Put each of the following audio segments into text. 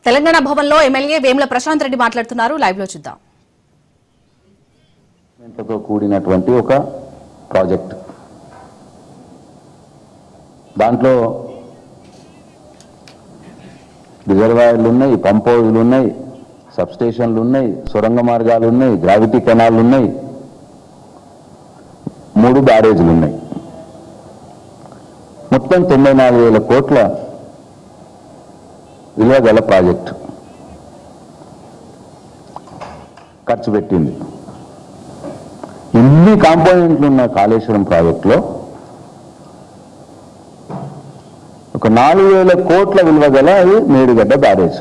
తెలంగాణ భవన్లో ఎమ్మెల్యే వేముల ప్రశాంత్ రెడ్డి మాట్లాడుతున్నారు. లైవ్ లో చూద్దాం. తో కూడినటువంటి ఒక ప్రాజెక్ట్, దాంట్లో రిజర్వాయర్లు ఉన్నాయి, పంప్ హౌజులు ఉన్నాయి, సబ్స్టేషన్లు ఉన్నాయి, సొరంగ మార్గాలు ఉన్నాయి, గ్రావిటీ కెనాల్లు ఉన్నాయి, 3 బ్యారేజీలు ఉన్నాయి. మొత్తం 94,000 కోట్ల విలువ గల ప్రాజెక్టు ఖర్చు పెట్టింది. ఇన్ని కాంపోనెంట్లు ఉన్న కాళేశ్వరం ప్రాజెక్టులో ఒక 4,000 కోట్ల విలువ గల మేడిగడ్డ బ్యారేజ్,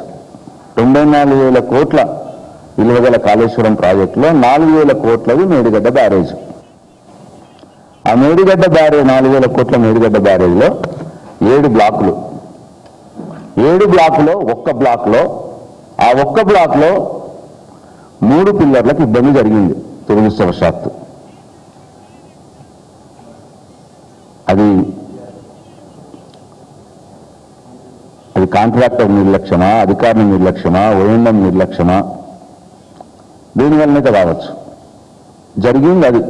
94,000 కోట్ల విలువ గల కాళేశ్వరం ప్రాజెక్టులో 4,000 కోట్లది మేడిగడ్డ బ్యారేజ్. ఆ మేడిగడ్డ బ్యారేజ్ 4,000 కోట్ల మేడిగడ్డ బ్యారేజ్లో 7 బ్లాకులు. 7 బ్లాకులో ఒక్క బ్లాక్లో 3 పిల్లర్లకు ఇబ్బంది జరిగింది దురదృష్టవశాత్తు. అది కాంట్రాక్టర్ నిర్లక్ష్యమా, అధికారుల నిర్లక్ష్యమా, ఓఎంఎం నిర్లక్ష్యమా, దీనివల్లనైతే కావచ్చు జరిగింది. అది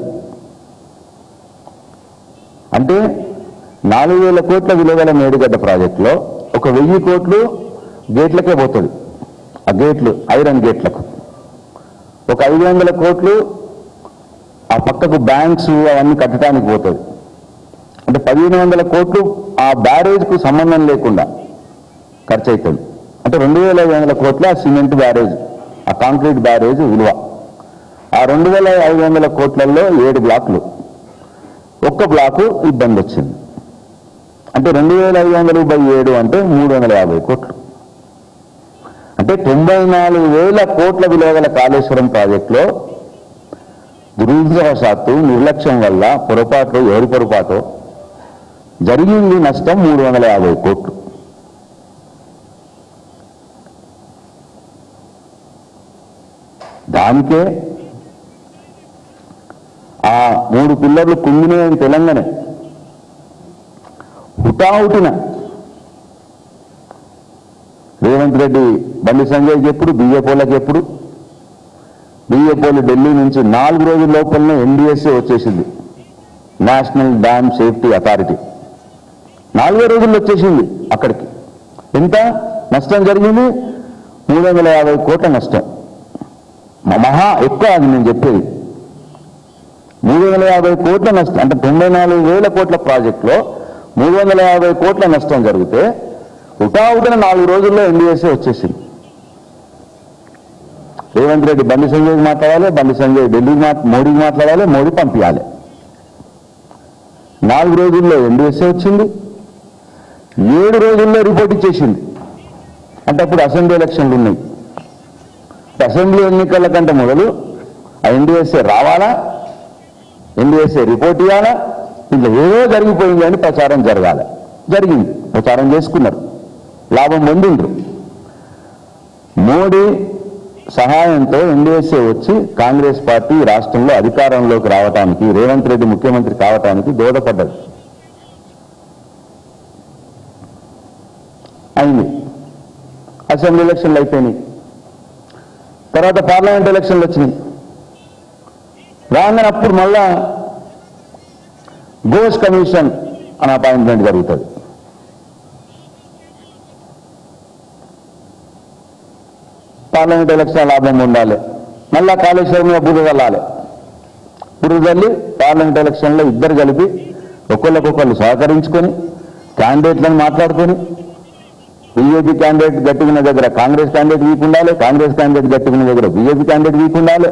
అంటే 4,000 కోట్ల విలువగల మేడిగడ్డ ప్రాజెక్టులో ఒక 1,000 కోట్లు గేట్లకే పోతుంది. ఆ గేట్లు ఐరన్ గేట్లకు ఒక 500 కోట్లు ఆ పక్కకు బ్యాంక్స్ అవన్నీ కట్టడానికి పోతుంది. అంటే 1,500 కోట్లు ఆ బ్యారేజ్కు సంబంధం లేకుండా ఖర్చు అవుతుంది. అంటే 2,500 కోట్ల సిమెంట్ బ్యారేజ్, ఆ కాంక్రీట్ బ్యారేజ్ విలువ. ఆ 2,500 కోట్లలో 7 బ్లాకులు, ఒక్క బ్లాకు ఇబ్బంది వచ్చింది. అంటే 2,500/7 అంటే 350 కోట్లు. అంటే 94,000 కోట్ల విలువ గల కాళేశ్వరం ప్రాజెక్టులో దురదృష్టవశాత్తు నిర్లక్ష్యం వల్ల పొరపాటు, ఎవరి పొరపాటు జరిగింది నష్టం 350 కోట్లు. దానికే ఆ 3 పిల్లర్లు కుంగినాయని తెలంగాణ హుటాహుటిన రేవంత్ రెడ్డి బండి సంజయ్కి ఎప్పుడు, బీజేపీలకు ఎప్పుడు, బీజేపీలు ఢిల్లీ నుంచి 4 రోజుల లోపలనే ఎన్డీఎస్ఏ వచ్చేసింది, నేషనల్ డ్యామ్ సేఫ్టీ అథారిటీ. 4 రోజుల్లో వచ్చేసింది. అక్కడికి ఎంత నష్టం జరిగింది? 350 కోట్ల నష్టం. మహా ఎక్కువ అది నేను చెప్పేది. 350 కోట్ల నష్టం అంటే 94,000 కోట్ల ప్రాజెక్టులో 350 కోట్ల నష్టం జరిగితే హుటాహుటిన 4 రోజుల్లో ఎన్డీఎస్ఏ వచ్చేసింది. రేవంత్ రెడ్డి బండి సంజయ్కి మాట్లాడాలి, బండి సంజయ్ ఢిల్లీకి మోడీకి మాట్లాడాలి, మోడీ పంపించాలి. 4 రోజుల్లో ఎన్డీఎస్ఏ వచ్చింది, 7 రోజుల్లో రిపోర్ట్ ఇచ్చేసింది. అంటే అప్పుడు అసెంబ్లీ ఎలక్షన్లు ఉన్నాయి. అసెంబ్లీ ఎన్నికల కంటే మొదలు ఆ ఎన్డీఎస్ఏ రావాలా, ఎన్డీఎస్ఏ రిపోర్ట్ ఇవ్వాలా, ఇంట్లో ఏదో జరిగిపోయింది అని ప్రచారం జరగాలి. జరిగింది, ప్రచారం చేసుకున్నారు, లాభం పొందిండ్రు. మోడీ సహాయంతో ఎన్డీఎస్ఏ వచ్చి కాంగ్రెస్ పార్టీ రాష్ట్రంలో అధికారంలోకి రావడానికి, రేవంత్ రెడ్డి ముఖ్యమంత్రి కావడానికి దోహదపడ్డది. అయింది. అసెంబ్లీ ఎలక్షన్లు అయిపోయినాయి. తర్వాత పార్లమెంట్ ఎలక్షన్లు వచ్చినాయి. రాగానే అప్పుడు మళ్ళా ఘోష్ కమిషన్ అని అపాయింట్మెంట్ జరుగుతుంది. పార్లమెంట్ ఎలక్షన్ లాభం ఉండాలి, మళ్ళా కాళేశ్వరం బురద చల్లాలి. బురద చల్లి పార్లమెంట్ ఎలక్షన్లో ఇద్దరు కలిపి ఒకళ్ళకొకళ్ళు సహకరించుకొని క్యాండిడేట్లను మాట్లాడుకొని, బీజేపీ క్యాండిడేట్ గట్టిన దగ్గర కాంగ్రెస్ క్యాండిడేట్ వీక్ ఉండాలి, కాంగ్రెస్ క్యాండిడేట్ గట్టిన దగ్గర బీజేపీ క్యాండిడేట్ వీక్ ఉండాలి.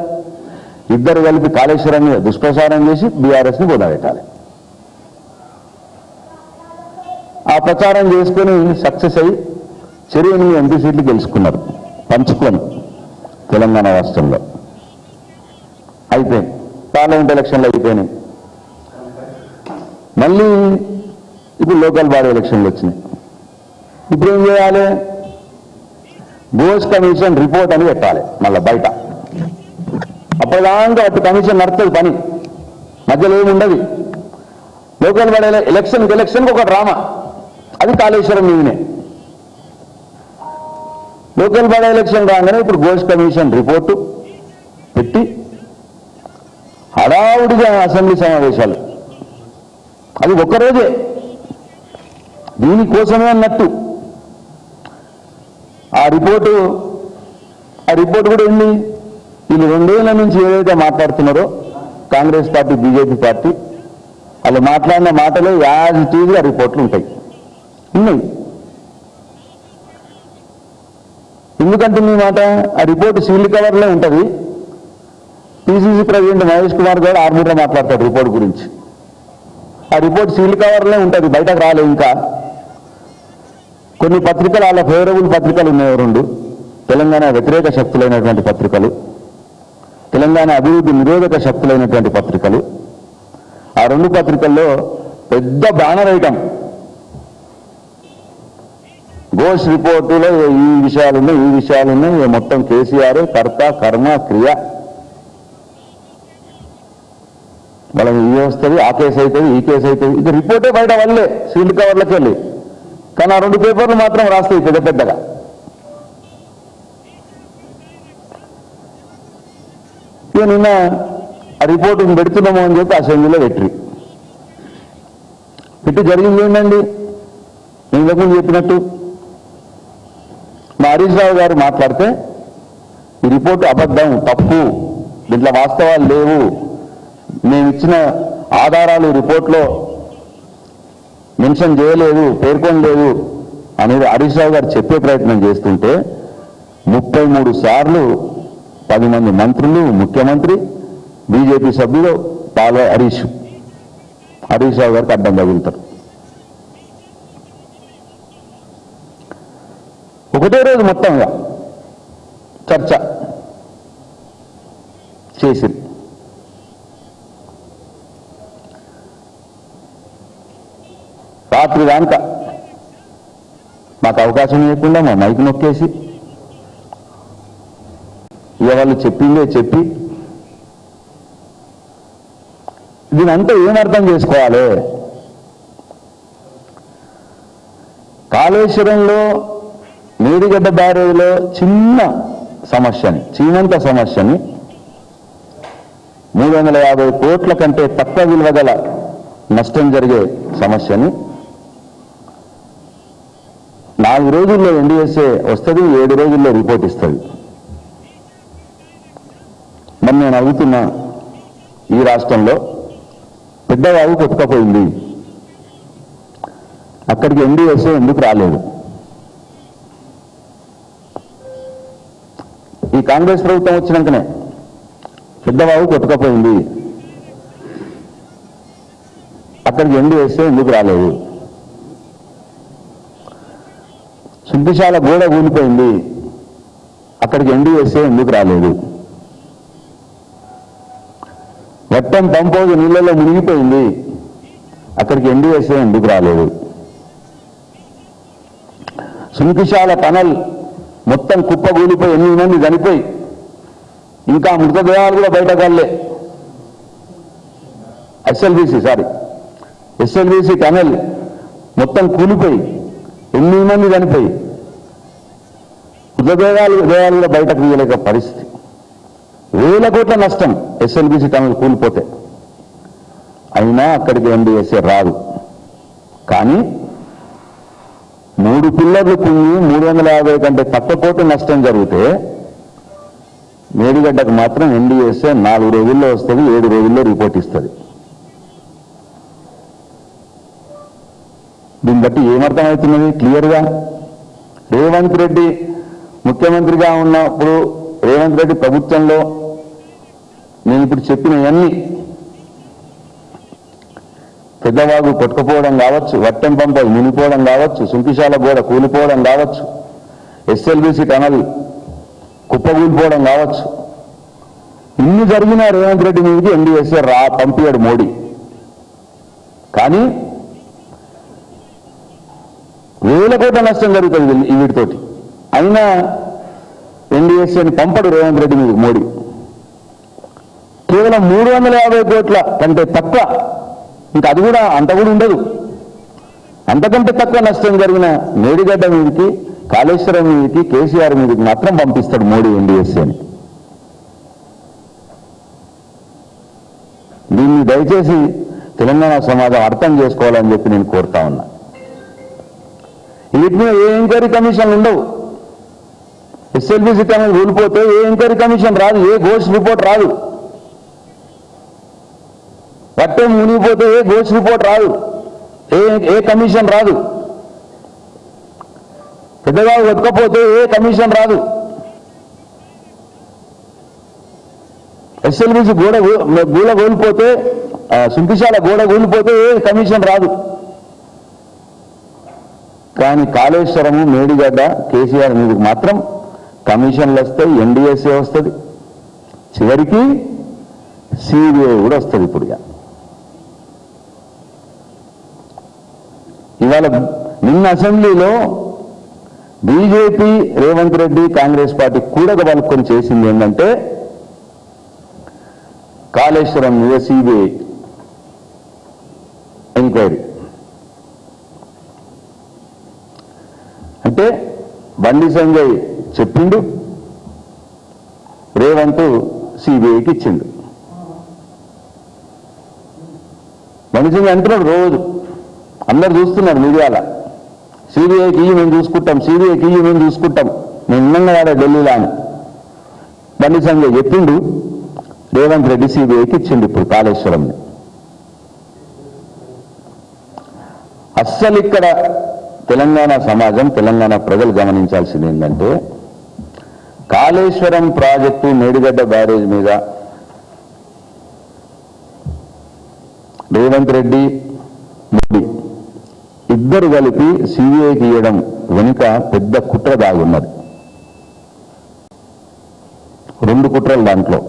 ఇద్దరు కలిపి కాళేశ్వరాన్ని దుష్ప్రచారం చేసి బీఆర్ఎస్ని బోధపెట్టాలి. ఆ ప్రచారం చేసుకుని సక్సెస్ అయ్యి 8 ఎంపీ సీట్లు గెలుచుకున్నారు పంచుకొని తెలంగాణ రాష్ట్రంలో. అయిపోయింది. పార్లమెంట్ ఎలక్షన్లు అయిపోయినాయి. మళ్ళీ ఇప్పుడు లోకల్ బాడీ ఎలక్షన్లు వచ్చినాయి. ఇప్పుడు ఏం చేయాలి? ఘోష్ కమిషన్ రిపోర్ట్ అని పెట్టాలి మళ్ళీ బయట. అప్పటిదాకా అటు కమిషన్ నడుస్తుంది పని, మధ్యలో ఏముండదు. లోకల్ బాడీ ఎలక్షన్కి ఒక డ్రామా, అది కాళేశ్వరం మీదనే. లోకల్ బాడీ ఎలక్షన్ రాగానే ఇప్పుడు ఘోష్ కమిషన్ రిపోర్టు పెట్టి హడావుడిగా అసెంబ్లీ సమావేశాలు, అది ఒక్కరోజే దీనికోసమే అన్నట్టు. ఆ రిపోర్టు కూడా ఏంది, వీళ్ళు 2 ఏళ్ల నుంచి ఏదైతే మాట్లాడుతున్నారో కాంగ్రెస్ పార్టీ బీజేపీ పార్టీ వాళ్ళు మాట్లాడిన మాటలే యాజ్ ఇట్ ఈజ్ గా రిపోర్ట్లు ఉన్నాయి. ఎందుకంటే మీ మాట ఆ రిపోర్ట్ సీల్డ్ కవర్లో ఉంటుంది. పిసిసి ప్రెసిడెంట్ మహేష్ కుమార్ గారు ఆర్మూర్లో మాట్లాడతాడు రిపోర్ట్ గురించి. ఆ రిపోర్ట్ సీల్డ్ కవర్లో ఉంటుంది, బయటకు రాలే. ఇంకా కొన్ని పత్రికలు వాళ్ళ ఫేవరబుల్ పత్రికలు ఉన్నాయి 2, తెలంగాణ వ్యతిరేక శక్తులైనటువంటి పత్రికలు, తెలంగాణ అభివృద్ధి నిరోధక శక్తులైనటువంటి పత్రికలు. ఆ 2 పత్రికల్లో పెద్ద బ్యానర్ ఐటమ్ ఘోష్ రిపోర్టులో ఈ విషయాలున్నాయి, మొత్తం కేసీఆర్ కర్త కర్మ క్రియ, వాళ్ళకి ఇది వస్తుంది, ఆ కేసు అవుతుంది, ఈ కేసు అవుతుంది. ఇది రిపోర్టే బయట వాళ్ళే సీల్డ్ కవర్లకి వెళ్ళి, కానీ ఆ 2 పేపర్లు మాత్రం రాస్తాయి పెద్ద పెద్దగా. ఇక నిన్న ఆ రిపోర్టు పెడుతున్నాము అని చెప్పి అసెంబ్లీలో పెట్టి జరిగింది ఏంటండి, నేను ఇంతకుముందు చెప్పినట్టు మా హరీష్ రావు గారు మాట్లాడితే ఈ రిపోర్టు అబద్ధం, తప్పు, దీంట్లో వాస్తవాలు లేవు, మేము ఇచ్చిన ఆధారాలు రిపోర్ట్లో మెన్షన్ చేయలేదు, పేర్కొనలేదు అనేది హరీష్ రావు గారు చెప్పే ప్రయత్నం చేస్తుంటే 33 సార్లు 10 మంది మంత్రులు, ముఖ్యమంత్రి, బీజేపీ సభ్యులు హరీష్ రావు గారికి అడ్డం తగులుతారు. ఒకటే రోజు మొత్తంగా చర్చ చేసింది. రాత్రి దానిక మాకు అవకాశం ఇవ్వకుండా మా మైక్ నొక్కేసి ఇక వాళ్ళు చెప్పిందే చెప్పి దీనంతా ఏమర్థం చేసుకోవాలి? కాళేశ్వరంలో మేడిగడ్డ బ్యారేజ్లో చిన్న సమస్యని, చీమంత సమస్యని 350 కోట్ల కంటే తక్కువ విలువ గల నష్టం జరిగే సమస్యని 4 రోజుల్లో ఎన్డీఎస్ఏ వస్తుంది, 7 రోజుల్లో రిపోర్ట్ ఇస్తుంది. మరి నేను అడుగుతున్నా, ఈ రాష్ట్రంలో పెద్దవాగు కొట్టుకపోయింది, అక్కడికి ఎన్డీఎస్ఏ ఎందుకు రాలేదు? ఈ కాంగ్రెస్ ప్రభుత్వం వచ్చినాకనే పెద్దవాగు కొట్టుకపోయింది, అక్కడికి ఎన్డీఎస్ఏ ఎందుకు రాలేదు? సుంకిశాల గోడ కూలిపోయింది, అక్కడికి ఎన్డీఎస్ఏ ఎందుకు రాలేదు? వట్టం పంపోజు నీళ్ళలో మునిగిపోయింది, అక్కడికి ఎన్డీఎస్ఏ ఎందుకు రాలేదు? సుంకిశాల టనల్ మొత్తం కుప్పగూలిపోయి 8 మంది చనిపోయి ఇంకా మృతదేహాలు కూడా బయటకెళ్ళే. ఎస్ఎల్బీసీ టనల్ మొత్తం కూలిపోయి 8 మంది చనిపోయి మృతదేహాలు కూడా బయటకు తీయలేక పరిస్థితి. 1000 కోట్ల నష్టం ఎస్ఎల్బీసీ టనల్ కూలిపోతే. అయినా అక్కడికి ఎన్డీఎస్ఏ రాదు. కానీ 3 పిల్లర్లు కుంగి 350 కంటే తక్కువ కోట్ల నష్టం జరిగితే మేడిగడ్డకు మాత్రం ఎన్డీఎస్ఏ 4 రోజుల్లో వస్తుంది, 7 రోజుల్లో రిపోర్ట్ ఇస్తుంది. దీన్ని బట్టి ఏమర్థమవుతున్నది క్లియర్గా? రేవంత్ రెడ్డి ముఖ్యమంత్రిగా ఉన్నప్పుడు, రేవంత్ రెడ్డి ప్రభుత్వంలో నేను ఇప్పుడు చెప్పినవన్నీ, పెద్దవాగు కొట్టుకుపోవడం కావచ్చు, వట్టెం పంపలు మునిగిపోవడం కావచ్చు, సుంకిశాల గోడ కూలిపోవడం కావచ్చు, ఎస్ఎల్బీసీ టనల్ కుప్పకూలిపోవడం కావచ్చు, ఇన్ని జరిగిన రేవంత్ రెడ్డి మీదకి ఎన్డీఎస్ఏ పంపించాడు మోడీ. కానీ 1000 కోట్ల నష్టం జరుగుతుంది వీటితోటి, అయినా ఎన్డీఎస్ఏని పంపడు రేవంత్ రెడ్డి మీద మోడీ. కేవలం 350 కోట్ల కంటే తక్కువ, ఇంకా అది కూడా అంత కూడా ఉండదు, అంతకంటే తక్కువ నష్టం జరిగిన మేడిగడ్డ మీదకి కాళేశ్వరం మీదకి కేసీఆర్ మీదకి మాత్రం పంపిస్తాడు మోడీ ఎన్డీఎస్సీ అని. దీన్ని దయచేసి తెలంగాణ సమాజం అర్థం చేసుకోవాలని చెప్పి నేను కోరుతా ఉన్నా. వీటి మీద ఏ ఎంక్వైరీ కమిషన్లు ఉండవు. ఎస్ఎల్బీసీ కమిషన్ కూలిపోతే ఏ ఎంక్వైరీ కమిషన్ రాదు, ఏ గోస్ట్ రిపోర్ట్ రాదు. పట్టే మునిగిపోతే ఏ గోస్ట్ రిపోర్ట్ రాదు, ఏ కమిషన్ రాదు. పెద్దగా వెతకపోతే ఏ కమిషన్ రాదు. ఎస్ఎల్బీసీ గూడ కోల్పోతే, సుంకిశాల గోడ కూలిపోతే ఏ కమిషన్ రాదు. కానీ కాళేశ్వరము, మేడిగడ్డ, కేసీఆర్ మీదకి మాత్రం కమిషన్లు వస్తాయి, ఎన్డీఎస్ఏ వస్తుంది, చివరికి సిబిఐ కూడా వస్తుంది. ఇప్పుడు ఇవాళ నిన్న అసెంబ్లీలో బీజేపీ, రేవంత్ రెడ్డి, కాంగ్రెస్ పార్టీ కూడగబలుకొని చేసింది ఏంటంటే కాళేశ్వరం మీద సిబిఐ ఎంక్వైరీ. అంటే బండి సంజయ్ చెప్పిండు, రేవంత్ సిబిఐకి ఇచ్చిండు. బండి సంజయ్ అంటున్నాడు, రోజు అందరు చూస్తున్నారు మీడియాలో, సిబిఐకి ఇయ్యి మేము చూసుకుంటాం, సిబిఐకి ఇయ్యి మేము చూసుకుంటాం, మేము ఉన్నంగా వాడే ఢిల్లీలో అని బండి సంజయ్ చెప్పిండు. రేవంత్ రెడ్డి సిబిఐకి ఇచ్చిండు ఇప్పుడు కాళేశ్వరంని. అస్సలు ఇక్కడ తెలంగాణ సమాజం, తెలంగాణ ప్రజలు గమనించాల్సింది ఏంటంటే కాళేశ్వరం ప్రాజెక్టు, మేడిగడ్డ బ్యారేజ్ మీద రేవంత్ రెడ్డి, మోడీ ఇద్దరు కలిపి సిబిఐకి ఇవ్వడం వెనుక పెద్ద కుట్ర దాగున్నది. రెండు కుట్రలు దాంట్లో.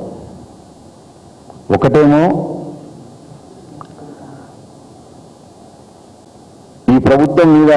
ఒకటేమో ఈ ప్రభుత్వం మీద